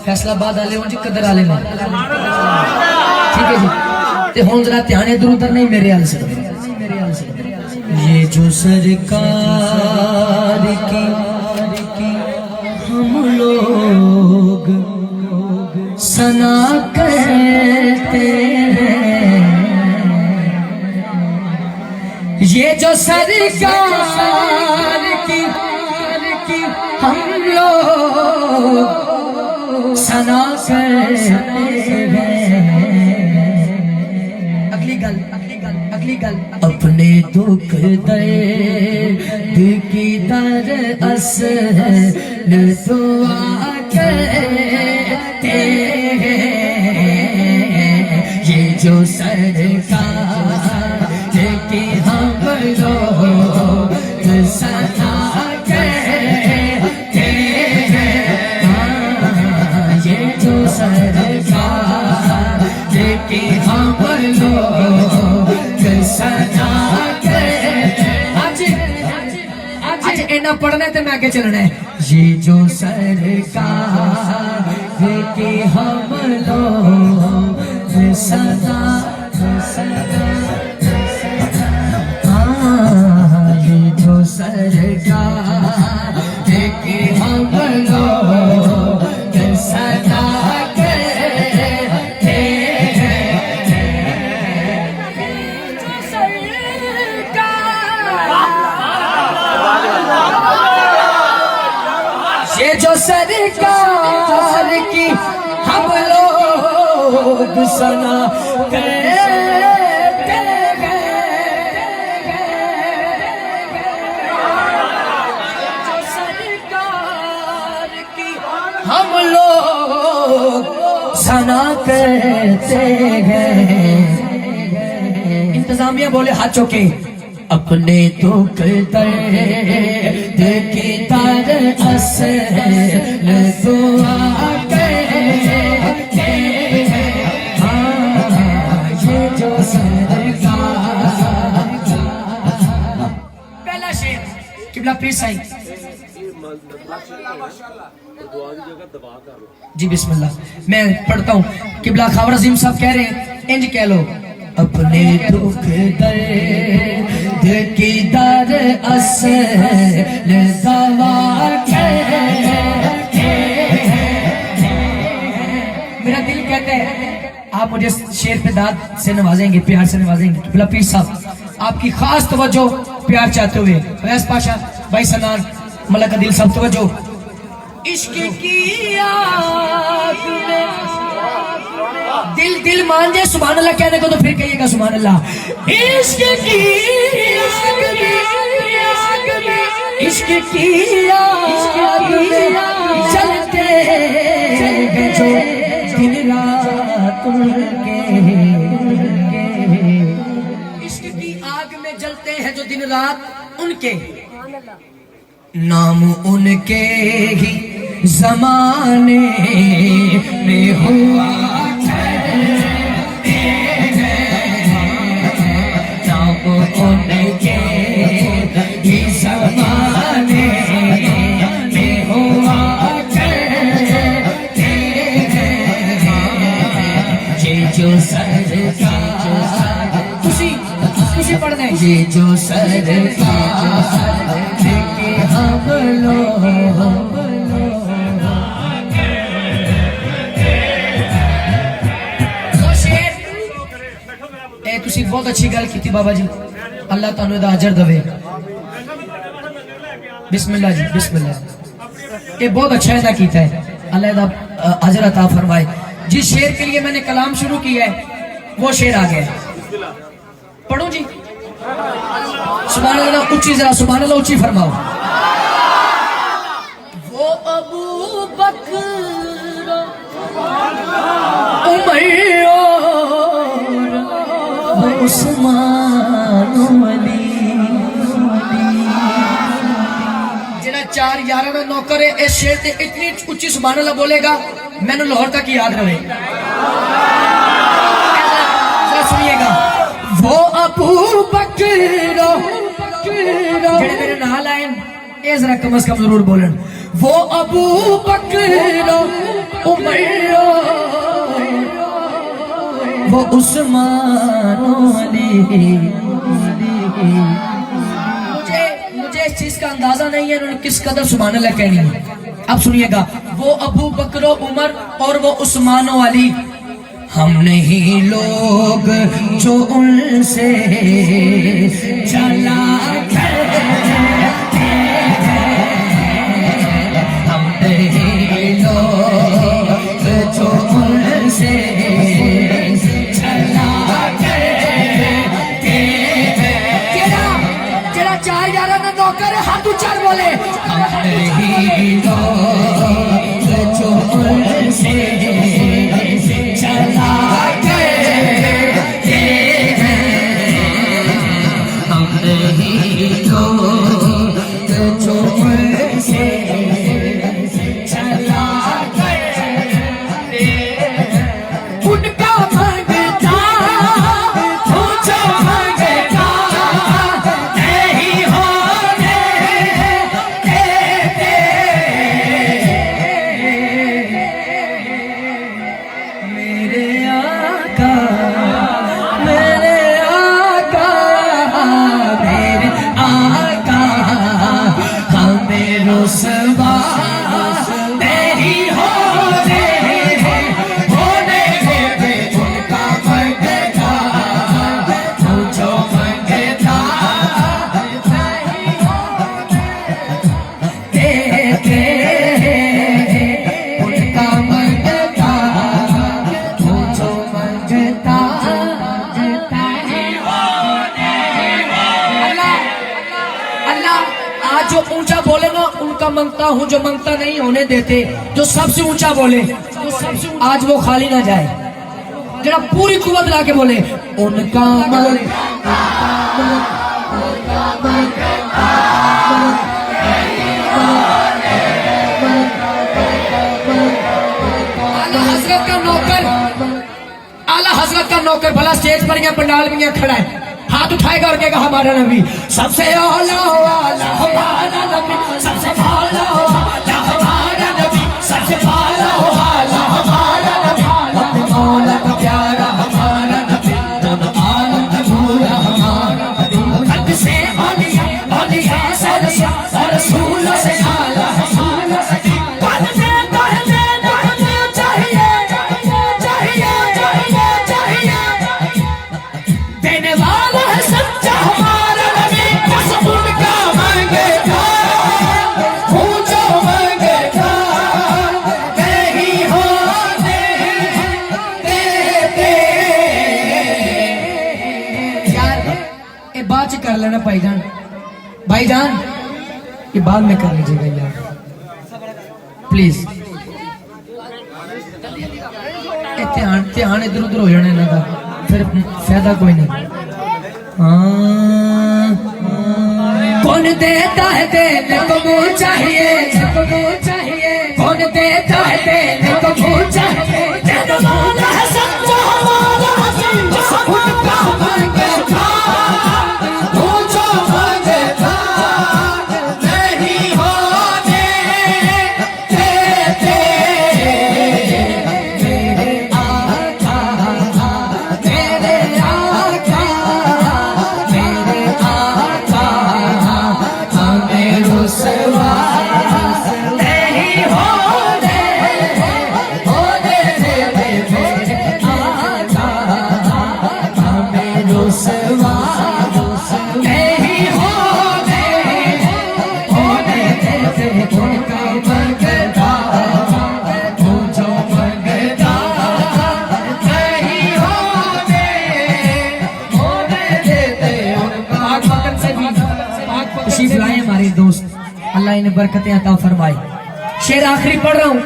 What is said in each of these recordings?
फैसलाबाद वाले हो जी, कदर वाले ने, ठीक है जी। ते हुन जरा ध्यान इधर उधर नहीं, मेरे हाल से। ये जो सरकार की हम लोग सना कहते हैं, ये जो सरकार की हम लोग सना कहते हैं। अगली गल अपने दुख दर्द की दर असल दुआ कहते हैं, ये जो सरकार की हम लोग सना कहते हैं, ये जो सरकार की हम लोग सना कहते हैं। आज इन्ना पढ़ना है तो मैं आगे चलना है। ये जो सरकार की हम लोग सना ये जो सरकार की हम लोग सना कहते हैं, ये जो सरकार की हम लोग सना कहते हैं, जो सरकार की हम लोग सना कहते हैं। इंतजामिया बोले हाथ चौके, अपने दुख दर्द की दर असल दुआ कहते हैं, ये जो सरकार। पहला शेर किबला पीर साईं जी, बिस्मिल्लाह। मैं पढ़ता हूँ। किबला खावर अजीम साहब कह रहे हैं, इंज कह लो, अपने दुख दर्द की दर असल दवा कहते हैं। मेरा दिल कहता है आप मुझे शेर पे दाद से नवाजेंगे, प्यार से नवाजेंगे। किबला पीर साहब आपकी खास तवज्जो प्यार चाहते हुए फैज पाशा भाई सनान मलक दिल साहब तवज्जो। इश्क की आग में दिल दिल मान जाए सुभान अल्लाह कहने को तो फिर कहिएगा सुभान अल्लाह। इश्क की आग में, इश्क की आग में जलते हैं जो दिन रात उनके, इश्क की आग में जलते हैं जो दिन रात उनके, नाम उनके ही जमाने में हुआ, नाम उनके ही जमाने में हुआ करते हैं, ये जो सरकार तुसी पढ़ना है, ये जो सरकार के हम लोग तुसी बहुत अच्छी गल की बाबा जी, अल्लाह तानू दा अजर दवे। बिस्मिल्लाह जी, बिस्मिल्लाह। ये बहुत अच्छा अदा किया है, अल्लाह दा अजर अता फरमाए। जिस शेर के लिए मैंने कलाम शुरू किया है वो शेर आ गया, पढ़ो जी। सुभान अल्लाह ऊंची, जरा सुभान अल्लाह ऊंची फरमाओ। वो अबू बकर उमर उस्मान अली, जेड़ा चार यार का नौकर है, इस शेर से इतनी उच्ची सुभान अल्लाह बोलेगा मैंने लाहौर तक याद रहे। सुनिएगा, वो अबू बकर जेड़े मेरे नाल आए ये जरा कम से कम जरूर बोलन। वो अबू बकर उमर वो उस्मान अली। मुझे इस चीज का अंदाजा नहीं है उन्होंने किस कदर सुभान अल्लाह कहनी है। अब सुनिएगा, वो अबू बकर उमर और वो उस्मान अली, हम नहीं लोग जो उनसे चला हम नहीं लोग जो उनसे चला जरा 4 11 ना नौकर हाथ ऊंचा बोले, हम नहीं लोग जो उनसे चला हम नहीं लोग जो उनसे चला उनका मंगता पूछो मंगता नहीं होने देते। मेरे आका मेरे आका मेरे आका हमें रुसवा नहीं होने देते। उनका मंगता पूछो मंगता देते। उनका मंगता पूछो मंगता अल्लाह आज जो ऊंचा बोले ना उनका मंगता हूँ, जो मंगता नहीं होने देते, जो सबसे ऊंचा बोले आज वो खाली ना जाए। जरा पूरी कुवत ला के बोले उनका आला हजरत का नौकर, आला हजरत का नौकर भला स्टेज पर या पंडाल में खड़ा है, हाथ उठाएगा और कहेगा हमारा नबी सबसे आला वाला हमारा नबी, सबसे आला वाला हमारा नबी, सबसे आला वाला हमारा नबी, अपने मौला का प्यारा हमारा नबी, दोनों आलम का पूरा हमारा नबी, हद से औलिया औलिया से रसूल से आला हमारा नबी। कौन से कहने नहीं चाहिए चाहिए चाहिए चाहिए देने वाला है सच्चा हमारा नबी, बस उनका मंगता पूछो मंगता नहीं होने देते। यार ये बात से कर लेना भाईजान, भाईजान ये बाद में कर लीजिएगा यार प्लीज। ध्यान ध्यान इधर उधर हो जाने लगा फिर फायदा कोई नहीं। कौन देता है देने को मुँह चाहिए, कौन देता है देने को मुँह चाहिए, देने वाला है सच्चा हमारा नबी, बस उनका मंगता पूछो मंगता नहीं होने देते। मेरे आका मेरे आका मेरे आका हमें रुसवा नहीं होने देते। मेरे आका हमें रुसवा नहीं होने देते। उनका मंगता पूछो मंगता नहीं होने देते। उनका वतन से भी तशरीफ लाए हमारे दोस्त, अल्लाह इन्हें बरकतें अता फरमाए। शेर आखिरी पढ़ रहा हूँ।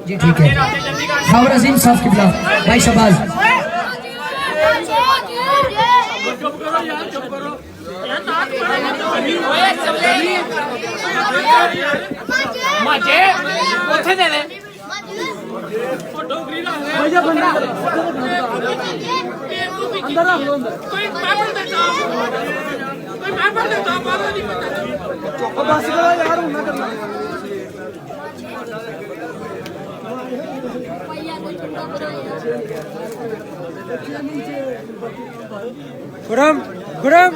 जी ठीक है, खबर अजीम साहब की बिला भाई शबाज। यार ਮਾਜੇ ਉੱਥੇ ਦੇ ਦੇ भैया बंदा अंदर रख लो अंदर कोई पेपर देता कोई पेपर देता बाबा नहीं पता बस करो यार उन्ना करना खुरम खुरम